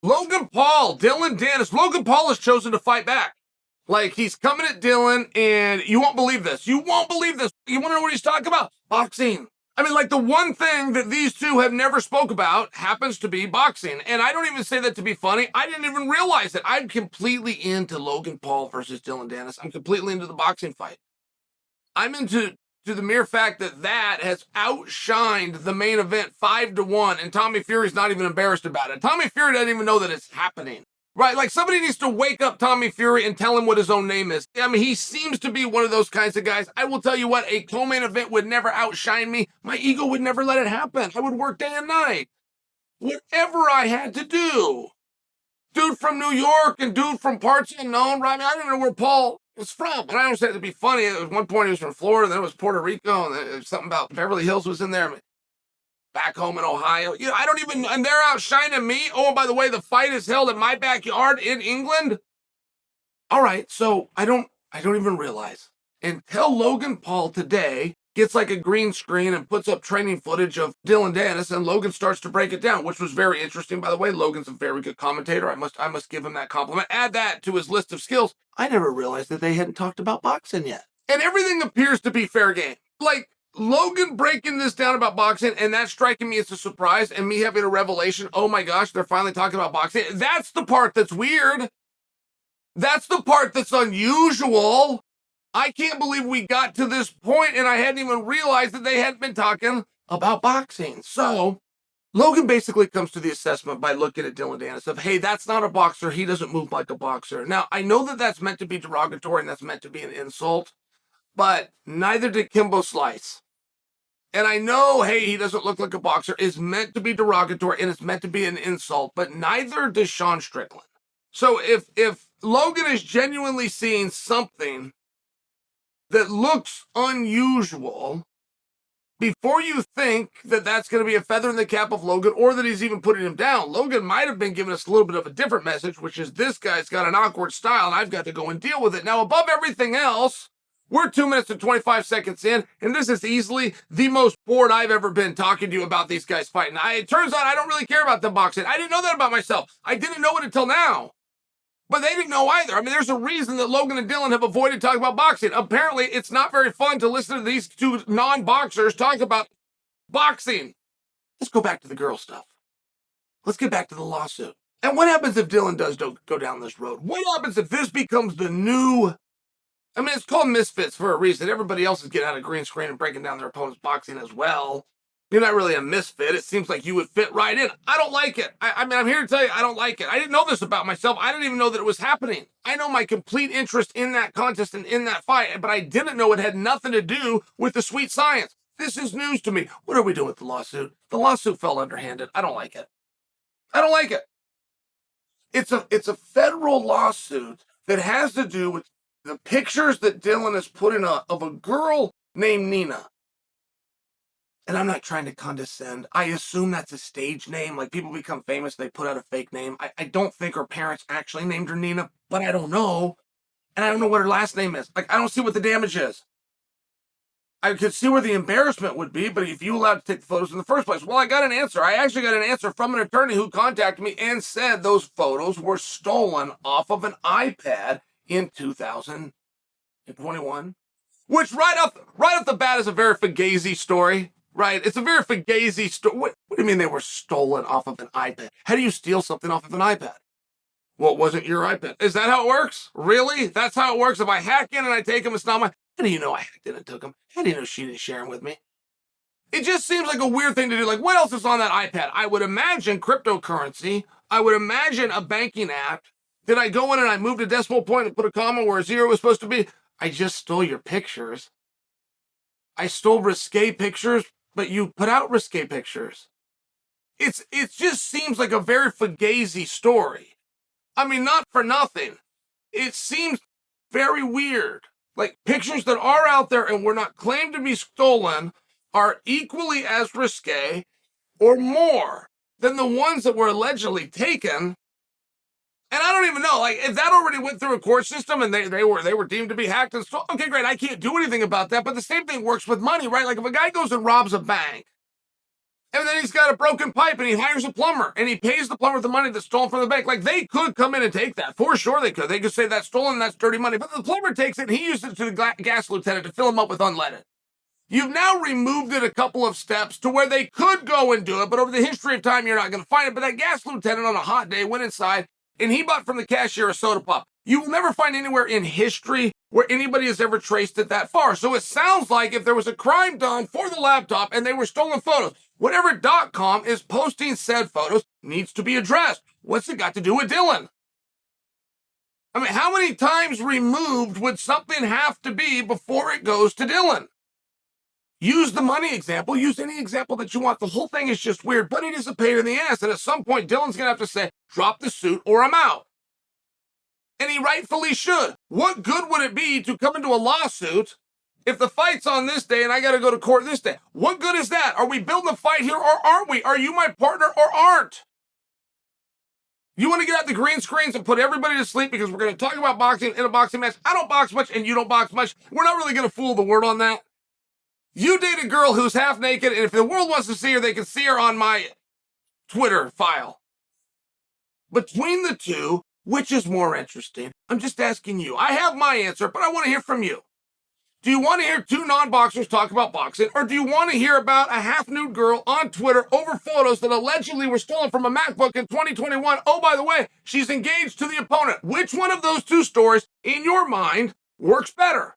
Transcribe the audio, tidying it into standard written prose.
Logan Paul, Dillon Danis. Logan Paul has chosen to fight back. Like, he's coming at Dillon, and you won't believe this. You won't believe this. You want to know what he's talking about? Boxing. I mean, like, the one thing that these two have never spoke about happens to be boxing. And I don't even say that to be funny. I didn't even realize it. I'm completely into Logan Paul versus Dillon Danis. I'm completely into the boxing fight. I'm into the mere fact that has outshined the main event 5-1, and Tommy Fury's not even embarrassed about it. Tommy Fury doesn't even know that it's happening. Right, like somebody needs to wake up Tommy Fury and tell him what his own name is. I mean, he seems to be one of those kinds of guys. I will tell you what, a co-main event would never outshine me. My ego would never let it happen. I would work day and night. Whatever I had to do. Dude from New York and dude from parts unknown, right? I mean, I don't know where Paul was from. And I don't say it to be funny. At one point he was from Florida, then it was Puerto Rico, and there was something about Beverly Hills was in there. I mean, back home in Ohio. You know, I don't even, and they're outshining me. Oh, and by the way, the fight is held in my backyard in England. All right, so I don't even realize until Logan Paul today gets like a green screen and puts up training footage of Dillon Danis, and Logan starts to break it down, which was very interesting, by the way. Logan's a very good commentator. I must give him that compliment. Add that to his list of skills. I never realized that they hadn't talked about boxing yet. And everything appears to be fair game. Like, Logan breaking this down about boxing, and that striking me as a surprise, and me having a revelation, oh my gosh, they're finally talking about boxing. That's the part that's weird. That's the part that's unusual. I can't believe we got to this point, and I hadn't even realized that they hadn't been talking about boxing. So, Logan basically comes to the assessment by looking at Dillon Danis of, hey, that's not a boxer. He doesn't move like a boxer. Now, I know that that's meant to be derogatory, and that's meant to be an insult, but neither did Kimbo Slice. And I know, hey, he doesn't look like a boxer is meant to be derogatory and it's meant to be an insult, but neither does Sean Strickland. So if Logan is genuinely seeing something that looks unusual, before you think that that's going to be a feather in the cap of Logan or that he's even putting him down, Logan might have been giving us a little bit of a different message, which is this guy's got an awkward style and I've got to go and deal with it. Now, above everything else, we're 2 minutes and 25 seconds in, and this is easily the most bored I've ever been talking to you about these guys fighting. It turns out I don't really care about them boxing. I didn't know that about myself. I didn't know it until now. But they didn't know either. I mean, there's a reason that Logan and Dillon have avoided talking about boxing. Apparently, it's not very fun to listen to these two non-boxers talk about boxing. Let's go back to the girl stuff. Let's get back to the lawsuit. And what happens if Dillon does go down this road? What happens if this becomes the new... I mean, it's called Misfits for a reason. Everybody else is getting out of green screen and breaking down their opponent's boxing as well. You're not really a misfit. It seems like you would fit right in. I don't like it. I mean, I'm here to tell you, I don't like it. I didn't know this about myself. I didn't even know that it was happening. I know my complete interest in that contest and in that fight, but I didn't know it had nothing to do with the sweet science. This is news to me. What are we doing with the lawsuit? The lawsuit fell underhanded. I don't like it. I don't like it. It's a federal lawsuit that has to do with the pictures that Dillon is putting up of a girl named Nina. And I'm not trying to condescend. I assume that's a stage name. Like, people become famous, they put out a fake name. I don't think her parents actually named her Nina, but I don't know. And I don't know what her last name is. Like, I don't see what the damage is. I could see where the embarrassment would be, but if you allowed to take the photos in the first place. Well, I got an answer. I actually got an answer from an attorney who contacted me and said those photos were stolen off of an iPad in 2021, which right off the bat is a very fugazi story, right? It's a very fugazi story. What do you mean they were stolen off of an iPad? How do you steal something off of an iPad? Well, it wasn't your iPad. Is that how it works? Really? That's how it works? If I hack in and I take them, it's not my... How do you know I hacked in and took them? How do you know she didn't share them with me? It just seems like a weird thing to do. Like, what else is on that iPad? I would imagine cryptocurrency. I would imagine a banking app. Did I go in and I moved a decimal point and put a comma where a zero was supposed to be? I just stole your pictures. I stole risque pictures, but you put out risque pictures. It just seems like a very fugazi story. I mean, not for nothing. It seems very weird. Like, pictures that are out there and were not claimed to be stolen are equally as risque or more than the ones that were allegedly taken. And I don't even know, like, if that already went through a court system and they were deemed to be hacked and stolen, okay, great, I can't do anything about that. But the same thing works with money, right? Like, if a guy goes and robs a bank And then he's got a broken pipe and he hires a plumber and he pays the plumber the money that's stolen from the bank. Like, they could come in and take that. For sure they could. They could say that's stolen, that's dirty money. But the plumber takes it and he uses it to the gas lieutenant to fill him up with unleaded. You've now removed it a couple of steps to where they could go and do it, but over the history of time, you're not going to find it. But that gas lieutenant on a hot day went inside and he bought from the cashier a soda pop. You will never find anywhere in history where anybody has ever traced it that far. So it sounds like if there was a crime done for the laptop and they were stolen photos, whatever .com is posting said photos needs to be addressed. What's it got to do with Dillon? I mean, how many times removed would something have to be before it goes to Dillon? Use the money example. Use any example that you want. The whole thing is just weird, but it is a pain in the ass. And at some point, Dillon's going to have to say, drop the suit or I'm out. And he rightfully should. What good would it be to come into a lawsuit if the fight's on this day and I got to go to court this day? What good is that? Are we building a fight here or aren't we? Are you my partner or aren't? You want to get out the green screens and put everybody to sleep because we're going to talk about boxing in a boxing match? I don't box much and you don't box much. We're not really going to fool the world on that. You date a girl who's half naked, and if the world wants to see her, they can see her on my Twitter file. Between the two, which is more interesting? I'm just asking you. I have my answer, but I want to hear from you. Do you want to hear two non-boxers talk about boxing, or do you want to hear about a half-nude girl on Twitter over photos that allegedly were stolen from a MacBook in 2021? Oh, by the way, she's engaged to the opponent. Which one of those two stories, in your mind, works better?